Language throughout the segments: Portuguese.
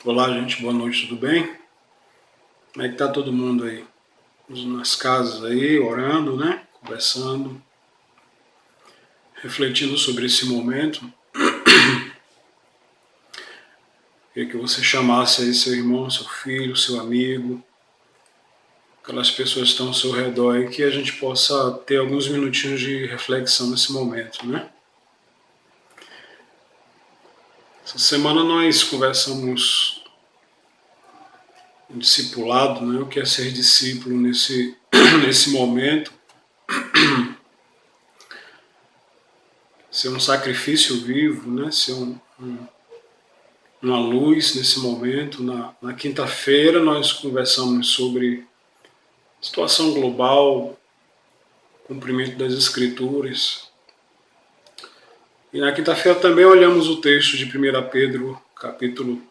Olá, gente, boa noite, tudo bem? Como é que tá todo mundo aí? Nas casas aí, orando, né? Conversando, refletindo sobre esse momento. Queria que você chamasse aí seu irmão, seu filho, seu amigo, aquelas pessoas que estão ao seu redor e que a gente possa ter alguns minutinhos de reflexão nesse momento, né? Essa semana nós conversamos um discipulado, né? O que é ser discípulo nesse momento. Ser um sacrifício vivo, né? Ser uma luz nesse momento. Na quinta-feira nós conversamos sobre situação global, cumprimento das escrituras. E na quinta-feira também olhamos o texto de 1 Pedro, capítulo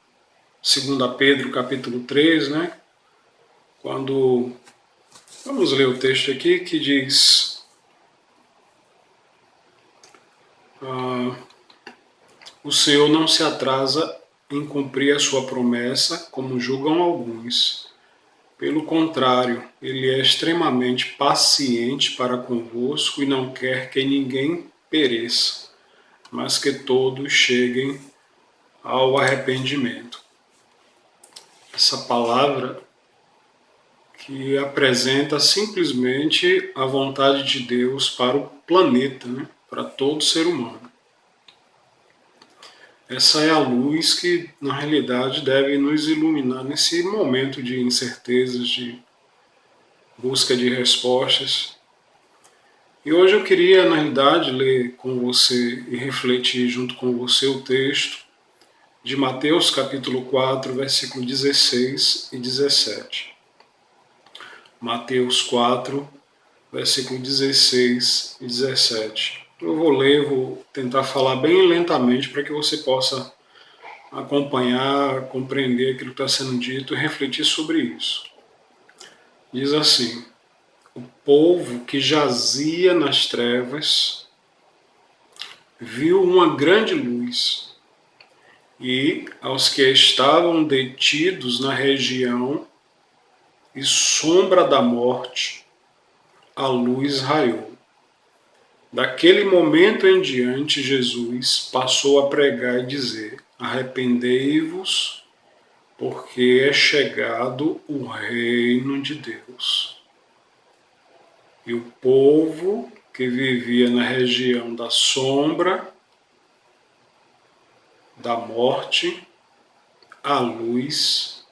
2 Pedro, capítulo 3, né? Quando vamos ler o texto aqui que diz: o Senhor não se atrasa em cumprir a sua promessa, como julgam alguns. Pelo contrário, ele é extremamente paciente para convosco e não quer que ninguém pereça, mas que todos cheguem ao arrependimento. Essa palavra que apresenta simplesmente a vontade de Deus para o planeta, né? Para todo ser humano. Essa é a luz que, na realidade, deve nos iluminar nesse momento de incertezas, de busca de respostas. E hoje eu queria, na realidade, ler com você e refletir junto com você o texto de Mateus capítulo 4, versículo 16 e 17. Mateus 4, versículo 16 e 17. Eu vou ler, vou tentar falar bem lentamente para que você possa acompanhar, compreender aquilo que está sendo dito e refletir sobre isso. Diz assim: o povo que jazia nas trevas viu uma grande luz, e aos que estavam detidos na região e sombra da morte, a luz raiou. Daquele momento em diante, Jesus passou a pregar e dizer: arrependei-vos, porque é chegado o reino de Deus. E o povo que vivia na região da sombra da morte, a luz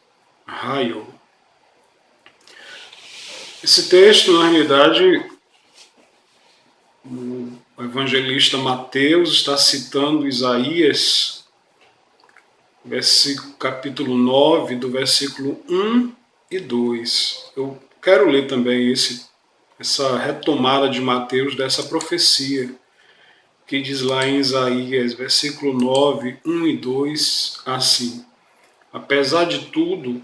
raiou. Esse texto, na realidade, o evangelista Mateus está citando Isaías, capítulo 9, do versículo 1 e 2. Eu quero ler também essa retomada de Mateus dessa profecia, que diz lá em Isaías, versículo 9, 1 e 2, assim: apesar de tudo,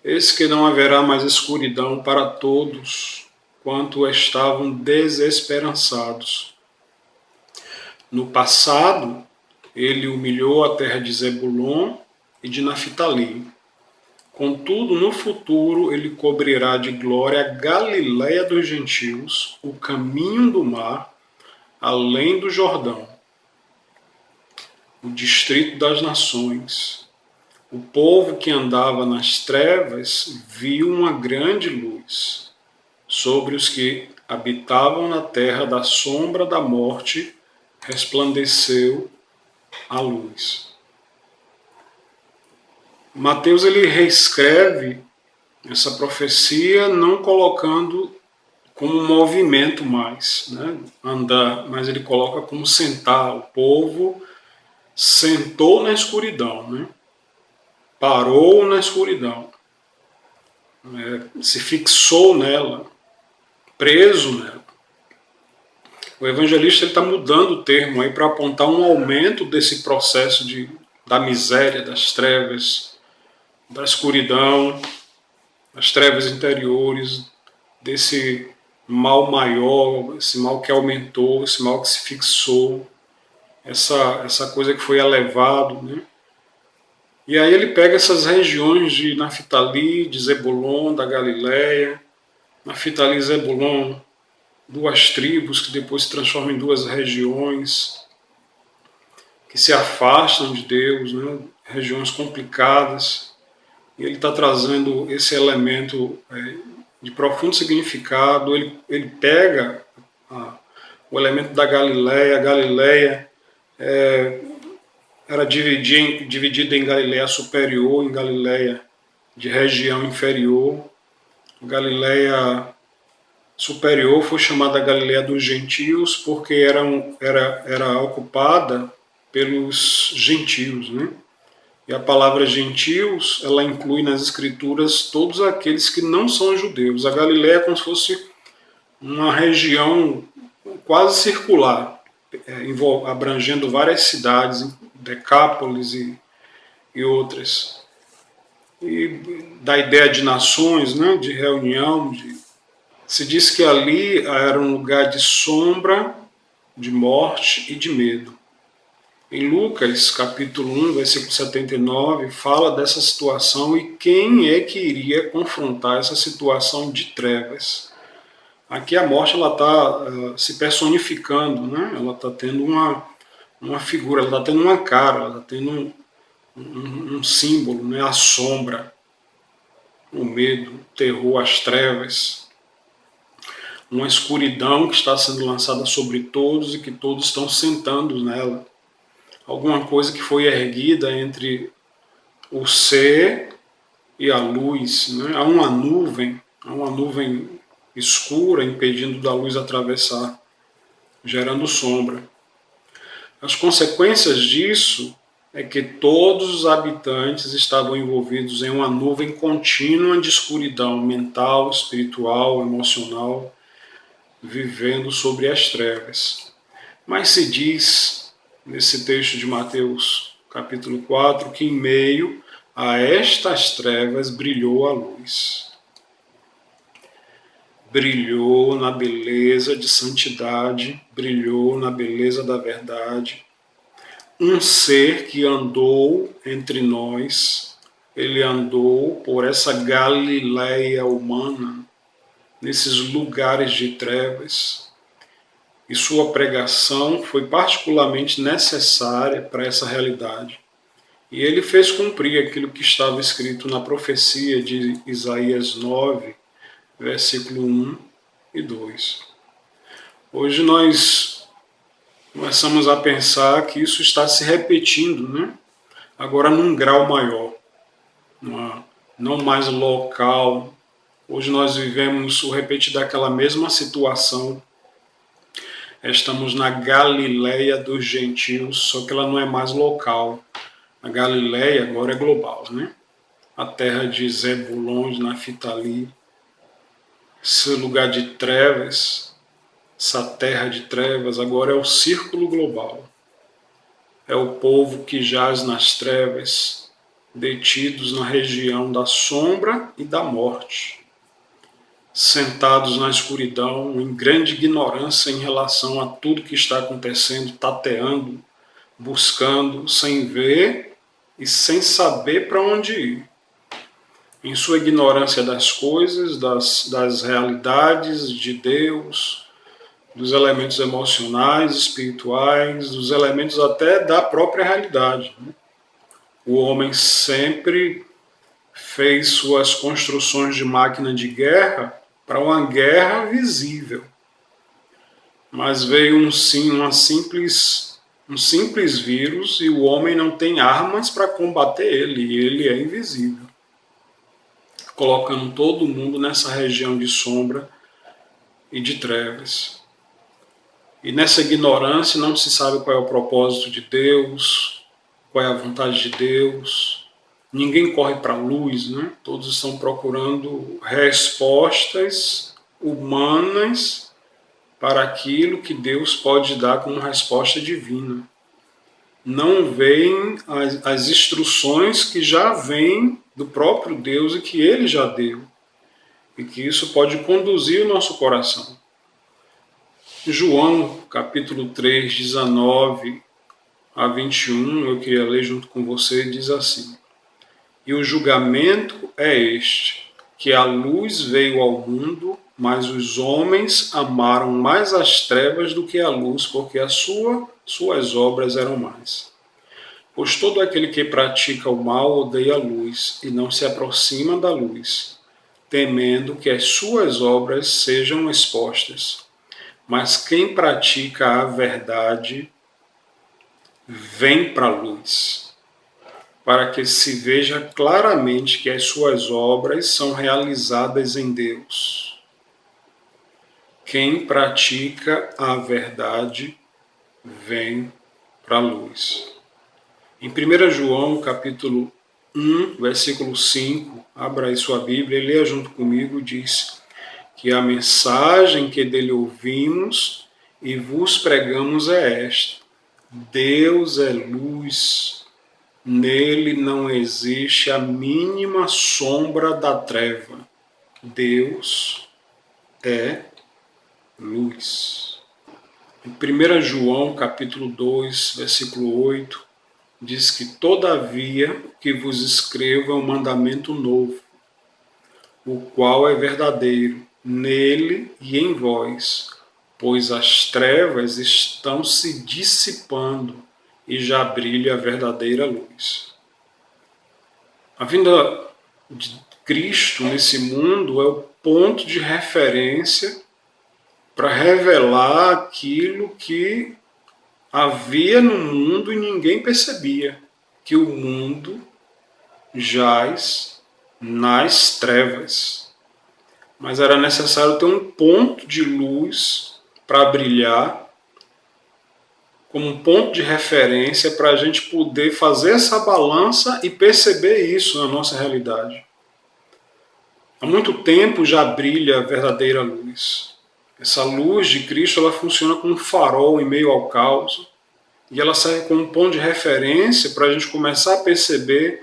eis que não haverá mais escuridão para todos quanto estavam desesperançados. No passado, ele humilhou a terra de Zebulon e de Naftali. Contudo, no futuro, ele cobrirá de glória a Galiléia dos gentios, o caminho do mar, além do Jordão, o distrito das nações. O povo que andava nas trevas viu uma grande luz. Sobre os que habitavam na terra da sombra da morte, resplandeceu a luz. Mateus ele reescreve essa profecia não colocando como movimento mais, né? Andar, mas ele coloca como sentar. O povo sentou na escuridão, né? Parou na escuridão, se fixou nela, preso nela. O evangelista está mudando o termo aí para apontar um aumento desse processo da miséria, das trevas, da escuridão, das trevas interiores, desse mal maior, esse mal que aumentou, esse mal que se fixou, essa coisa que foi elevado, né? E aí ele pega essas regiões de Naftali, de Zebulon, da Galileia. Naftali e Zebulon, duas tribos que depois se transformam em duas regiões que se afastam de Deus, né? Regiões complicadas. E ele está trazendo esse elemento de profundo significado. Ele pega o elemento da Galileia. A Galileia era dividida em Galileia superior, em Galileia de região inferior. A Galileia superior foi chamada Galileia dos Gentios porque era ocupada pelos gentios, né? E a palavra gentios, ela inclui nas escrituras todos aqueles que não são judeus. A Galileia é como se fosse uma região quase circular, abrangendo várias cidades, Decápolis e outras. E da ideia de nações, né, de reunião, se diz que ali era um lugar de sombra, de morte e de medo. Em Lucas, capítulo 1, versículo 79, fala dessa situação e quem é que iria confrontar essa situação de trevas. Aqui a morte está se personificando, né? Ela está tendo uma figura, ela está tendo uma cara, ela está tendo um símbolo, né? A sombra, o medo, o terror, as trevas. Uma escuridão que está sendo lançada sobre todos e que todos estão sentando nela. Alguma coisa que foi erguida entre o ser e a luz, né? Há uma nuvem escura impedindo da luz atravessar, gerando sombra. As consequências disso é que todos os habitantes estavam envolvidos em uma nuvem contínua de escuridão mental, espiritual, emocional, vivendo sobre as trevas. Mas se diz nesse texto de Mateus, capítulo 4, que em meio a estas trevas brilhou a luz. Brilhou na beleza de santidade, brilhou na beleza da verdade. Um ser que andou entre nós, ele andou por essa Galileia humana, nesses lugares de trevas, e sua pregação foi particularmente necessária para essa realidade. E ele fez cumprir aquilo que estava escrito na profecia de Isaías 9, versículo 1 e 2. Hoje nós começamos a pensar que isso está se repetindo, né? Agora num grau maior, não mais local. Hoje nós vivemos o repetir daquela mesma situação. Estamos na Galileia dos gentios, só que ela não é mais local. A Galileia agora é global, né? A terra de Zebulon, de Naftali, esse lugar de trevas, essa terra de trevas, agora é o círculo global. É o povo que jaz nas trevas, detidos na região da sombra e da morte, sentados na escuridão, em grande ignorância em relação a tudo que está acontecendo, tateando, buscando, sem ver e sem saber para onde ir. Em sua ignorância das coisas, das realidades de Deus, dos elementos emocionais, espirituais, dos elementos até da própria realidade. O homem sempre fez suas construções de máquina de guerra para uma guerra visível. Mas veio um simples vírus e o homem não tem armas para combater ele, e ele é invisível, colocando todo mundo nessa região de sombra e de trevas. E nessa ignorância não se sabe qual é o propósito de Deus, qual é a vontade de Deus. Ninguém corre para a luz, né? Todos estão procurando respostas humanas para aquilo que Deus pode dar como resposta divina. Não veem as instruções que já vêm do próprio Deus e que Ele já deu. E que isso pode conduzir o nosso coração. João, capítulo 3, 19 a 21, eu queria ler junto com você, diz assim: E o julgamento é este, que a luz veio ao mundo, mas os homens amaram mais as trevas do que a luz, porque suas obras eram más. Pois todo aquele que pratica o mal odeia a luz e não se aproxima da luz, temendo que as suas obras sejam expostas. Mas quem pratica a verdade vem para a luz, para que se veja claramente que as suas obras são realizadas em Deus. Quem pratica a verdade vem para a luz. Em 1 João, capítulo 1, versículo 5, abra aí sua Bíblia e leia junto comigo, diz que a mensagem que dele ouvimos e vos pregamos é esta: Deus é luz, nele não existe a mínima sombra da treva. Deus é luz. Em 1 João, capítulo 2, versículo 8, diz que todavia que vos escrevo é um mandamento novo, o qual é verdadeiro nele e em vós, pois as trevas estão se dissipando e já brilha a verdadeira luz. A vinda de Cristo nesse mundo é o ponto de referência para revelar aquilo que havia no mundo e ninguém percebia, que o mundo jaz nas trevas. Mas era necessário ter um ponto de luz para brilhar, como um ponto de referência para a gente poder fazer essa balança e perceber isso na nossa realidade. Há muito tempo já brilha a verdadeira luz. Essa luz de Cristo, ela funciona como um farol em meio ao caos, e ela serve como um ponto de referência para a gente começar a perceber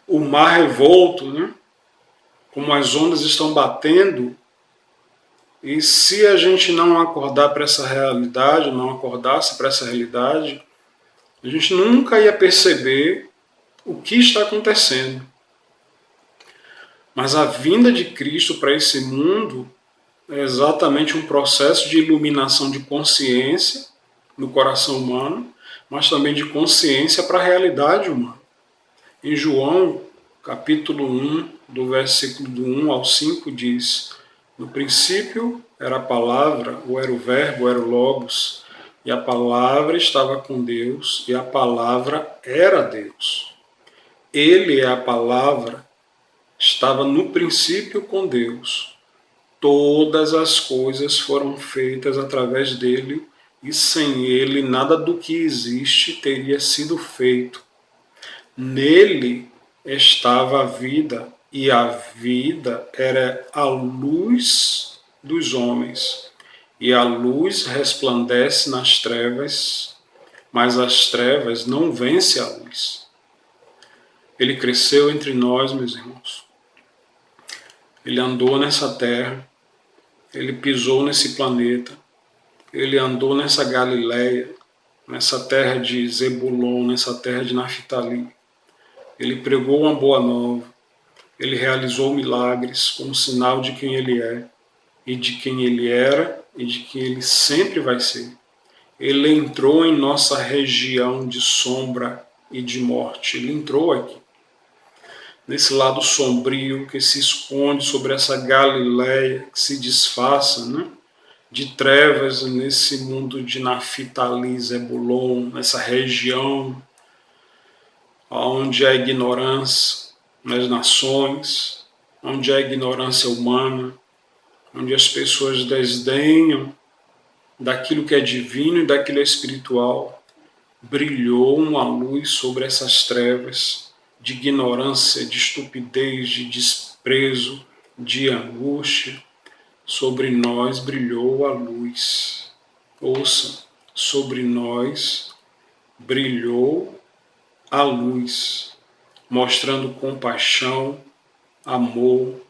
o mar revolto, né? Como as ondas estão batendo. E se a gente não acordar para essa realidade, não acordasse para essa realidade, a gente nunca ia perceber o que está acontecendo. Mas a vinda de Cristo para esse mundo é exatamente um processo de iluminação de consciência no coração humano, mas também de consciência para a realidade humana. Em João, capítulo 1, do versículo do 1 ao 5, diz: no princípio era a palavra, ou era o verbo, era o logos, e a palavra estava com Deus, e a palavra era Deus. Ele é a palavra, estava no princípio com Deus. Todas as coisas foram feitas através dele, e sem ele nada do que existe teria sido feito. Nele estava a vida, e a vida era a luz dos homens. E a luz resplandece nas trevas, mas as trevas não vencem a luz. Ele cresceu entre nós, meus irmãos. Ele andou nessa terra, ele pisou nesse planeta, ele andou nessa Galileia, nessa terra de Zebulon, nessa terra de Naftali. Ele pregou uma boa nova, ele realizou milagres como sinal de quem ele é, e de quem ele era, e de quem ele sempre vai ser. Ele entrou em nossa região de sombra e de morte, ele entrou aqui, nesse lado sombrio que se esconde sobre essa Galileia, que se disfarça, né? De trevas nesse mundo de Naftali, Zebulon, nessa região onde há ignorância nas nações, onde há ignorância humana, onde as pessoas desdenham daquilo que é divino e daquilo que é espiritual. Brilhou uma luz sobre essas trevas de ignorância, de estupidez, de desprezo, de angústia. Sobre nós brilhou a luz. Ouça, sobre nós brilhou a luz, mostrando compaixão, amor,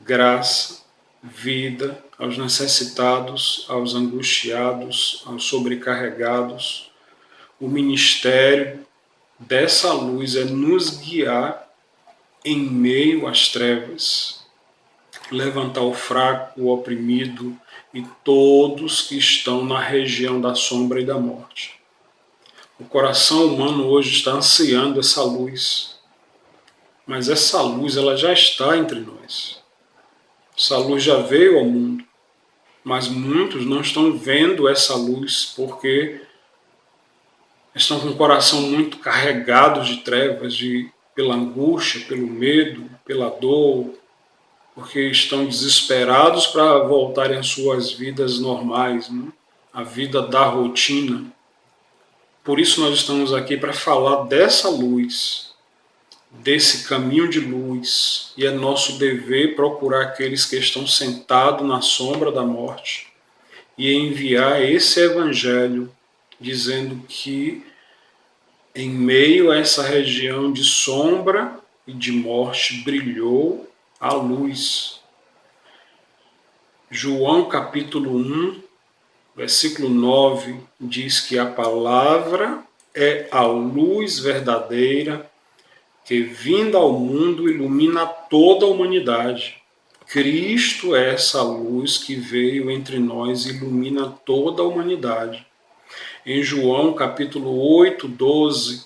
graça, vida aos necessitados, aos angustiados, aos sobrecarregados, o ministério dessa luz é nos guiar em meio às trevas, levantar o fraco, o oprimido e todos que estão na região da sombra e da morte. O coração humano hoje está ansiando essa luz, mas essa luz ela já está entre nós. Essa luz já veio ao mundo, mas muitos não estão vendo essa luz porque estão com o coração muito carregado de trevas, pela angústia, pelo medo, pela dor, porque estão desesperados para voltarem às suas vidas normais, né? A vida da rotina. Por isso nós estamos aqui para falar dessa luz, desse caminho de luz, e é nosso dever procurar aqueles que estão sentados na sombra da morte e enviar esse evangelho dizendo que em meio a essa região de sombra e de morte brilhou a luz. João capítulo 1, versículo 9, diz que a palavra é a luz verdadeira que, vinda ao mundo, ilumina toda a humanidade. Cristo é essa luz que veio entre nós e ilumina toda a humanidade. Em João capítulo 8, 12,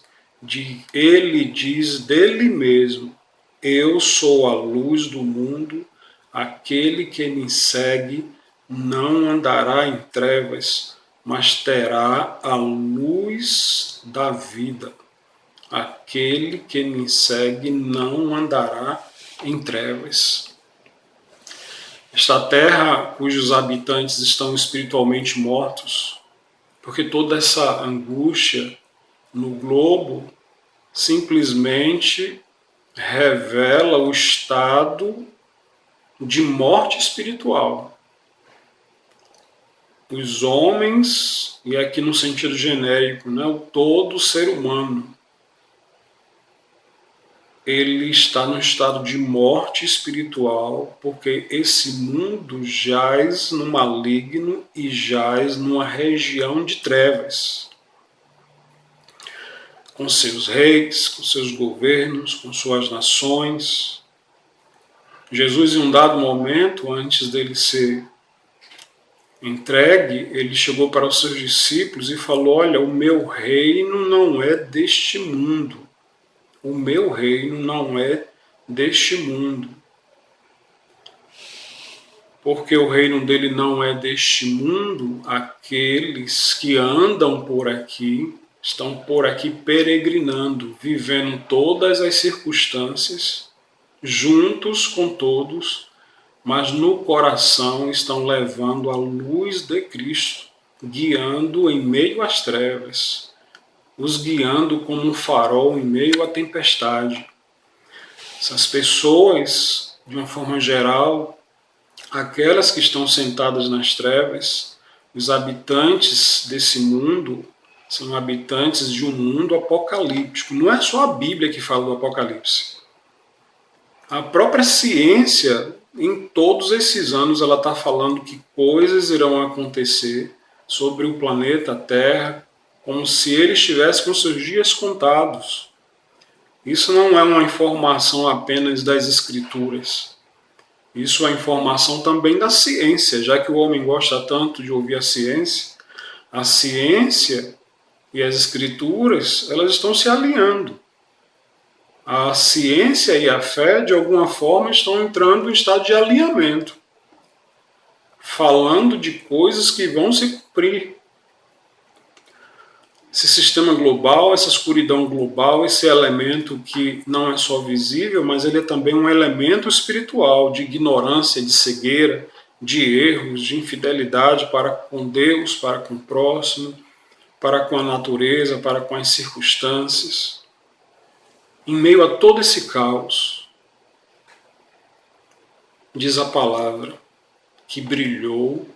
ele diz dele mesmo: eu sou a luz do mundo, aquele que me segue não andará em trevas, mas terá a luz da vida. Aquele que me segue não andará em trevas. Esta terra cujos habitantes estão espiritualmente mortos, porque toda essa angústia no globo simplesmente revela o estado de morte espiritual. Os homens, e aqui no sentido genérico, né, o todo ser humano, ele está no estado de morte espiritual, porque esse mundo jaz no maligno e jaz numa região de trevas, com seus reis, com seus governos, com suas nações. Jesus, em um dado momento, antes dele ser entregue, ele chegou para os seus discípulos e falou: olha, o meu reino não é deste mundo. O meu reino não é deste mundo. Porque o reino dele não é deste mundo, aqueles que andam por aqui, estão por aqui peregrinando, vivendo todas as circunstâncias, juntos com todos, mas no coração estão levando a luz de Cristo, guiando em meio às trevas, os guiando como um farol em meio à tempestade. Essas pessoas, de uma forma geral, aquelas que estão sentadas nas trevas, os habitantes desse mundo, são habitantes de um mundo apocalíptico. Não é só a Bíblia que fala do Apocalipse. A própria ciência, em todos esses anos, ela está falando que coisas irão acontecer sobre o planeta Terra, como se ele estivesse com seus dias contados. Isso não é uma informação apenas das Escrituras. Isso é informação também da ciência, já que o homem gosta tanto de ouvir a ciência e as Escrituras, elas estão se alinhando. A ciência e a fé, de alguma forma, estão entrando em estado de alinhamento, falando de coisas que vão se cumprir. Esse sistema global, essa escuridão global, esse elemento que não é só visível, mas ele é também um elemento espiritual, de ignorância, de cegueira, de erros, de infidelidade para com Deus, para com o próximo, para com a natureza, para com as circunstâncias. Em meio a todo esse caos, diz a palavra que brilhou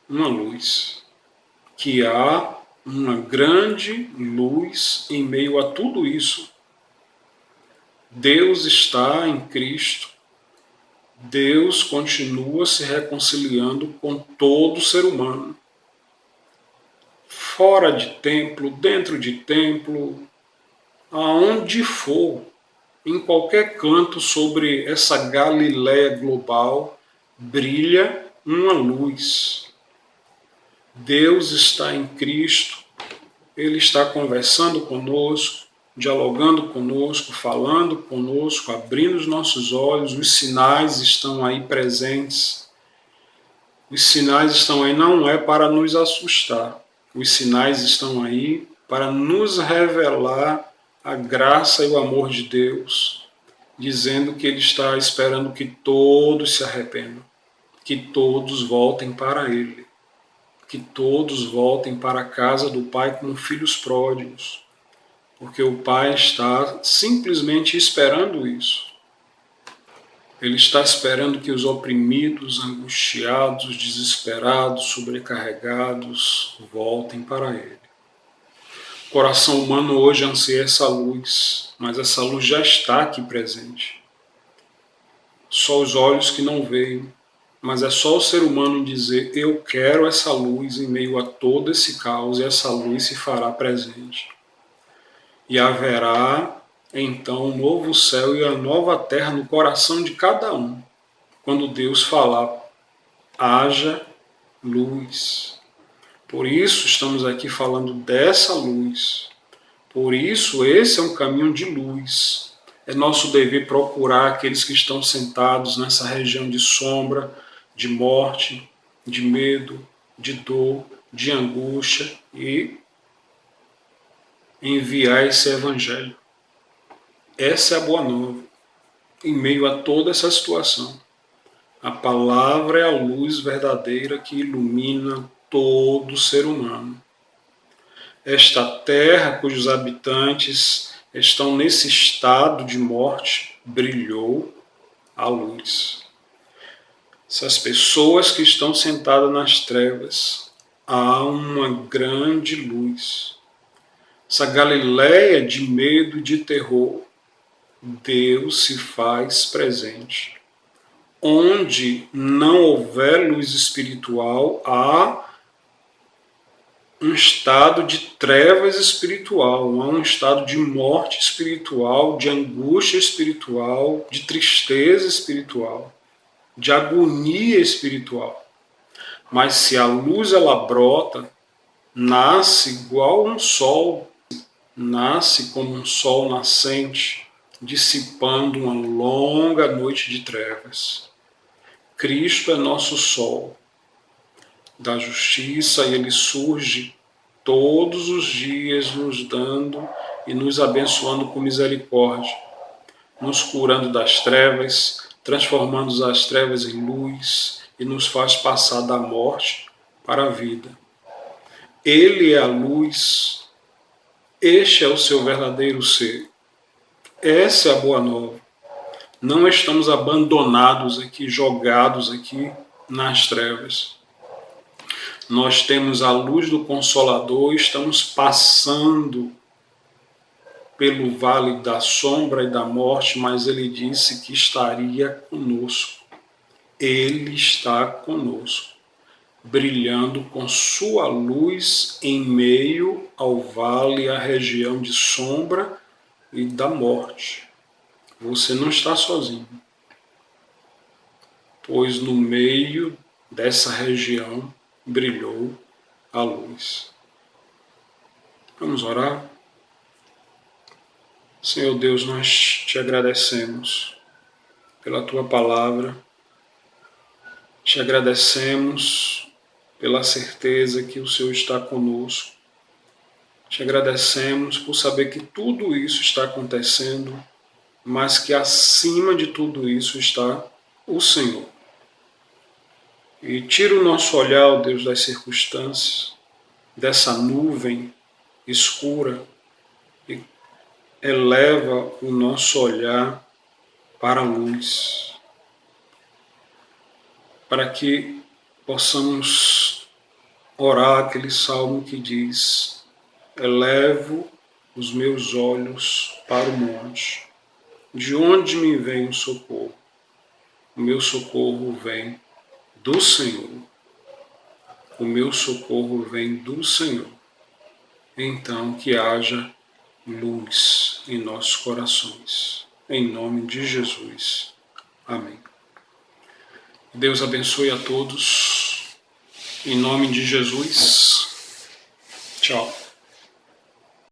uma luz, que há uma grande luz em meio a tudo isso. Deus está em Cristo. Deus continua se reconciliando com todo ser humano. Fora de templo, dentro de templo, aonde for, em qualquer canto sobre essa Galiléia global, brilha uma luz. Deus está em Cristo, Ele está conversando conosco, dialogando conosco, falando conosco, abrindo os nossos olhos, os sinais estão aí presentes. Os sinais estão aí não é para nos assustar, os sinais estão aí para nos revelar a graça e o amor de Deus, dizendo que Ele está esperando que todos se arrependam, que todos voltem para Ele, que todos voltem para a casa do Pai como filhos pródigos, porque o Pai está simplesmente esperando isso. Ele está esperando que os oprimidos, angustiados, desesperados, sobrecarregados voltem para Ele. O coração humano hoje anseia essa luz, mas essa luz já está aqui presente. Só os olhos que não veem, mas é só o ser humano dizer: eu quero essa luz em meio a todo esse caos, e essa luz se fará presente. E haverá então um novo céu e a nova terra no coração de cada um, quando Deus falar: haja luz. Por isso estamos aqui falando dessa luz. Por isso esse é um caminho de luz. É nosso dever procurar aqueles que estão sentados nessa região de sombra, de morte, de medo, de dor, de angústia e enviar esse evangelho. Essa é a boa nova. Em meio a toda essa situação, a palavra é a luz verdadeira que ilumina todo ser humano. Esta terra, cujos habitantes estão nesse estado de morte, brilhou a luz. Essas pessoas que estão sentadas nas trevas, há uma grande luz. Essa Galiléia de medo e de terror, Deus se faz presente. Onde não houver luz espiritual, há um estado de trevas espiritual, há um estado de morte espiritual, de angústia espiritual, de tristeza espiritual, de agonia espiritual. Mas se a luz ela brota, nasce igual um sol, nasce como um sol nascente, dissipando uma longa noite de trevas. Cristo é nosso sol da justiça e Ele surge todos os dias nos dando e nos abençoando com misericórdia, nos curando das trevas, transformando as trevas em luz e nos faz passar da morte para a vida. Ele é a luz, este é o seu verdadeiro ser. Essa é a boa nova. Não estamos abandonados aqui, jogados aqui nas trevas. Nós temos a luz do Consolador e estamos passando pelo vale da sombra e da morte, mas Ele disse que estaria conosco. Ele está conosco, brilhando com sua luz em meio ao vale, a região de sombra e da morte. Você não está sozinho, pois no meio dessa região brilhou a luz. Vamos orar? Senhor Deus, nós te agradecemos pela tua palavra, te agradecemos pela certeza que o Senhor está conosco, te agradecemos por saber que tudo isso está acontecendo, mas que acima de tudo isso está o Senhor. E tira o nosso olhar, ó Deus, das circunstâncias, dessa nuvem escura, e eleva o nosso olhar para a luz, para que possamos orar aquele salmo que diz: elevo os meus olhos para o monte, de onde me vem o socorro? O meu socorro vem do Senhor. O meu socorro vem do Senhor. Então que haja luz em nossos corações. Em nome de Jesus. Amém. Deus abençoe a todos. Em nome de Jesus. Tchau.